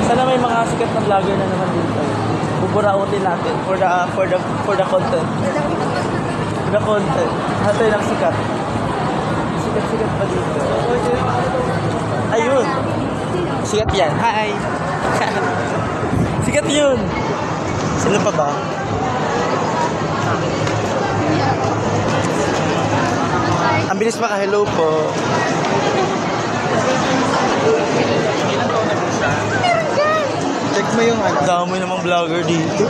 Sana may mga sikat na vlogger na naman dito. Buburautin natin for the content. For the content. Hatay lang sikat. Sikat pa dito. Ayun. Sikat yan. Hi! Sikat yun. Sino pa ba? Ang bilis pa ka. Hello po. Check mo yung ano. Dami namang vlogger dito.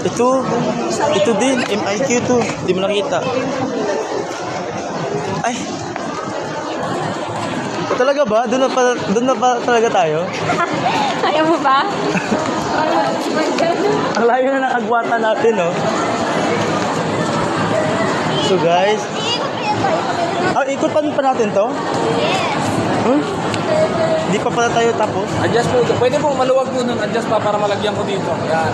Ito din. MIQ to. Hindi mo nakita. Ay. O, talaga ba? Doon na pa talaga tayo? Ayaw mo ba? Ang layo na ng agwata natin, no? So, guys. Ikot pa natin to? Yes. Huh? Hindi pa pala tayo tapos? Adjust po. Pwede po maluwag po nun. Adjust pa para malagyan ko dito. Yan.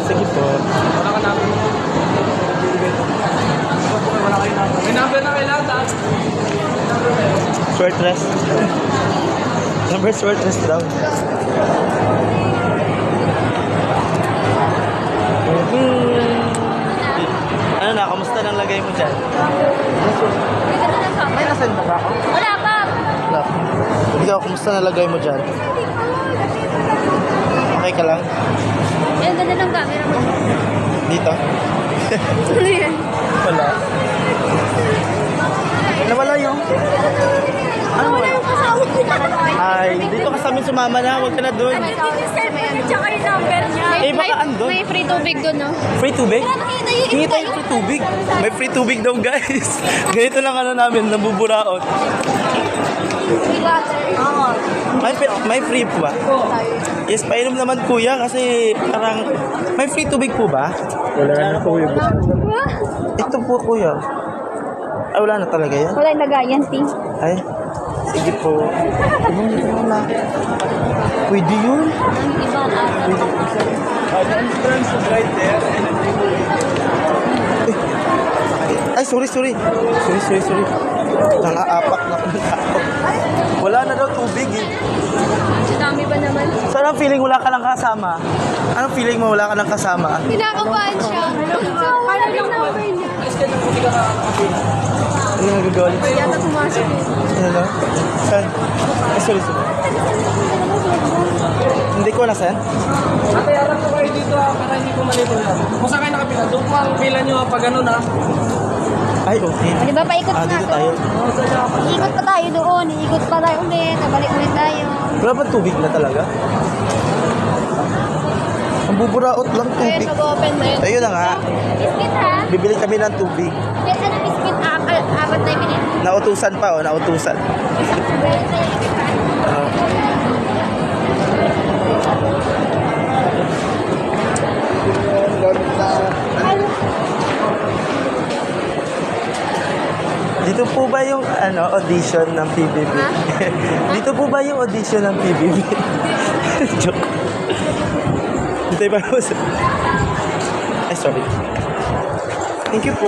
Sige po. Wala ka namin. Wala kayo namin. May number na kayo lahat, ha? Short rest. Number short rest daw. Ano na, kamusta nang lagay mo dyan? May nasend na ba ako? Wala pa. Wala. Ikaw, kamusta nalagay mo dyan? Okay ka lang? Eh, ang ganda ng camera mo. Dito? Ano yan? Wala. Nawala yung... Ano Wala wala? yung kasama ko. Ay, dito ka sa amin sumama na. Huwag ka na doon. Tsaka yung number niya. Eh, baka andun. May free tubig doon, no? Free tubig? Nakita Hingi tayo free tubig. May free tubig daw, guys. Ganito lang ano namin, nabuburaot. Free water. Oo. May free po ba? Yes, painom naman kuya kasi parang... May free tubig po ba? Wala na po yun. Ito po kuya. Ay, wala na talaga yan? Wala yung lagayan, Ting. Ay, sige po. Ibang na. Pwede yun? Ang ibang araw. The entrance is right there. Ay, sorry. Sorry. Nangaapak na kung tao. Wala na daw tubig eh. Tsunami ba naman? So, anong feeling wala ka lang kasama? Anong feeling mo wala ka lang kasama? Kinakabahan siya. Paano yung number niya? Ano yung nagagalit? Yata pumasok eh. Ano na? Saan? Ay, sorry. Hindi ko na saan? Ate, harap po kayo dito, ha? Para hindi po malito lang. Kung saan kayo nakapila, doon po ang pila nyo, ha? Pag ganun, ha? Ay, okay. Di ba paikot na Dito to? tayo. Ikot pa tayo doon. Ikot pa tayo ulit. Nabalik ulit tayo. Wala ba tubig na talaga? Ang buburaot lang Ayun, tubig. mag-open na yun. Ayun na nga. Biscuit ha? Bibili kami ng tubig. Yes, ano biscuit? Apat na ibili. Nautusan pa, oh. Nautusan. Dito po ba yung audition ng PBB? Ha? Dito po ba yung audition ng PBB? Joke. Dito ba po? Ay, sorry. Thank you po.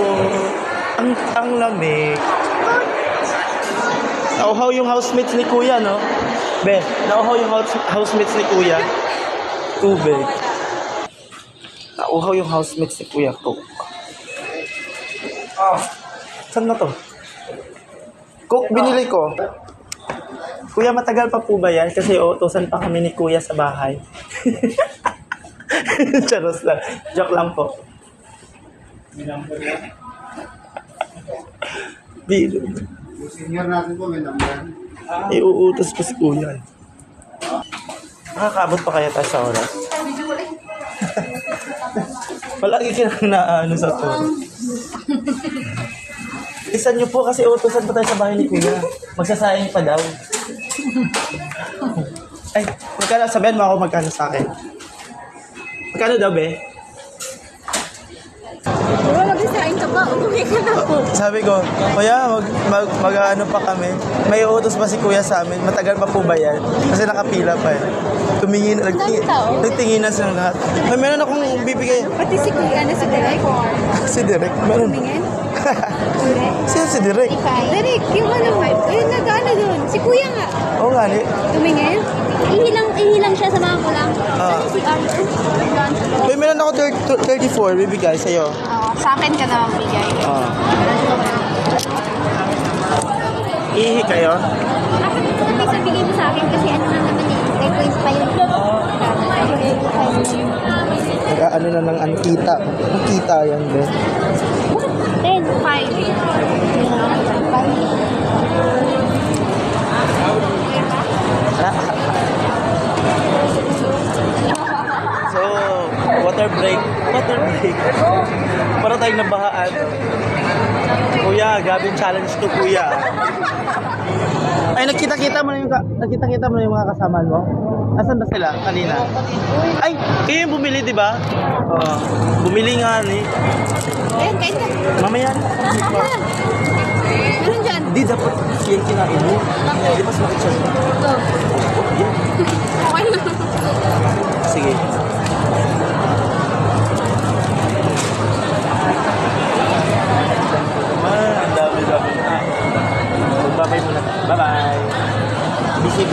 Ang lamig. Nauhaw yung housemates ni Kuya, no? Be, nauhaw yung housemates ni Kuya. Tubig. Nauhaw yung housemates ni Kuya ko. Saan na to? Coke binili ko. Kuya, matagal pa po ba yan? Kasi utusan pa kami ni Kuya sa bahay. Charos lang. Joke lang po. Bilo. Senior natin po, may number. Iuutos pa si Kuya. Nakakaabot pa kaya tayo sa oras? Palagi ka na sa to. Isan niyo po kasi utusan pa tayo sa bahay ni Kuya. Magsasayang pa daw. Ay, magkano? Sabihan mo ako magkano sa akin. Magkano daw, be? Wala, nag-design ka pa. Umuwi ka na po. Sabi ko, Kuya, mag-ano pa kami. May utos pa si Kuya sa amin. Matagal pa po ba yan? Kasi nakapila pa eh. Tumingin, nagtingin na silang lahat. May meron akong bibigay. Pati si Kuya na si Derek. Si Derek, meron. Tumingin? Sino si Direk? Derek, yung ano, yung nag-ano doon. Si Kuya nga. Oo nga, ni. Tumingin. Ihilang siya sa mga kulang. Ah. Si Arthur. May meron ako 34, bibigay sa'yo. Oo, sa akin ka na magbigay. Ah. Ihi kayo? Bakit sa bigay mo sa akin kasi ano na naman eh. May points pa yun. Ano na ng kita. Ang kita yan, be. 10, 5. So, water break. Water break. Para tayong nabahaan. Kuya, grabe yung challenge to, kuya. Ay, nakita-kita mo na yung mga kasama mo? Asan ba sila kanina? Ay, kayo yung bumili, di ba? Oo. Bumili nga ni. Ayun, kain ka. Mamaya. Anong dyan? Di dapat yung kinain mo. Di mas makit siya. Okay na. Sige. Ang dami-dami na. Bye-bye muna. Bye-bye. Busy.